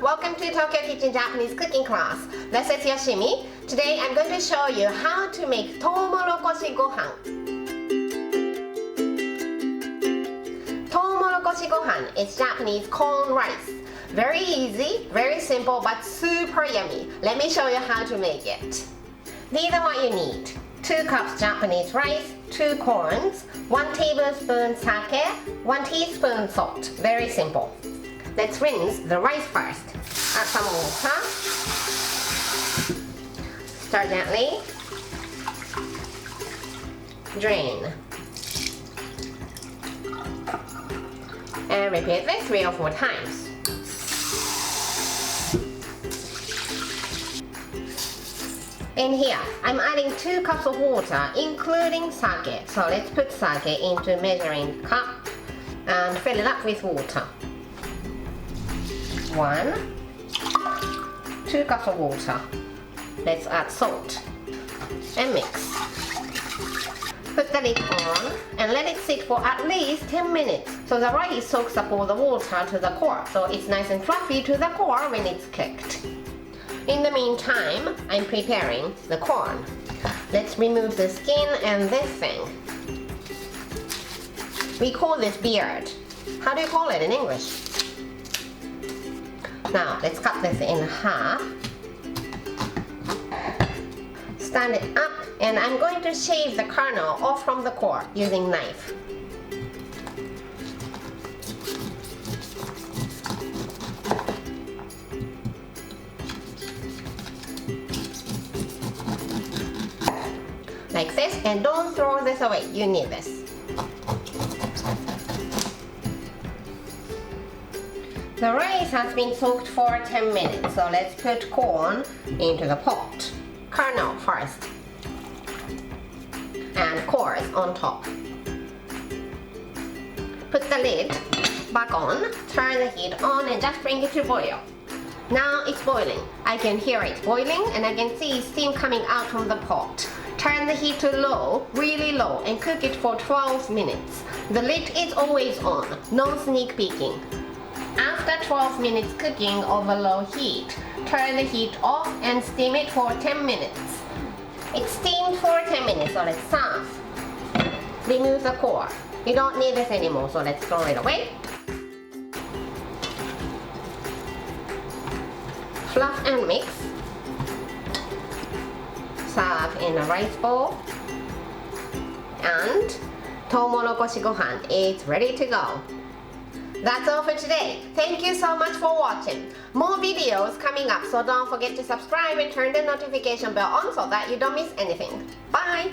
welcome to Tokyo Kitchen Japanese cooking class. This is Yoshimi. Today I'm going to show you how to make tomorokoshi gohan. Tomorokoshi gohan is Japanese corn rice. Very easy, very simple, but super yummy. Let me show you how to make it. These are what you need. 2 cups Japanese rice, 2 corns, 1 tablespoon sake, 1 teaspoon salt. Very simple. Let's rinse the rice first. Add some water. Stir gently. Drain. And repeat this 3 or 4 times. In here, I'm adding 2 cups of water, including sake. So let's put sake into measuring cup and fill it up with water. 1, 2 cups of water. Let's add salt and mix. Put the lid on and let it sit for at least 10 minutes so the rice soaks up all the water to the core, so it's nice and fluffy to the core when it's cooked. In the meantime, I'm preparing the corn. Let's remove the skin and this thing. We call this beard. How do you call it in English? Now, let's cut this in half. Stand it up, and I'm going to shave the kernel off from the core using knife. Like this, and don't throw this away, you need this. The rice has been soaked for 10 minutes, so let's put corn into the pot. Kernel first, and cores on top. Put the lid back on, turn the heat on, and just bring it to boil. Now it's boiling. I can hear it boiling, and I can see steam coming out from the pot. Turn the heat to low, really low, and cook it for 12 minutes. The lid is always on, no sneak peeking. After 12 minutes cooking over low heat, turn the heat off and steam it for 10 minutes. It's steamed for 10 minutes, so let's serve. Remove the core. You don't need this anymore, so let's throw it away. Fluff and mix. Serve in a rice bowl. And tomorokoshi gohan is ready to go. That's all for today. Thank you so much for watching. More videos coming up, so don't forget to subscribe and turn the notification bell on so that you don't miss anything. Bye!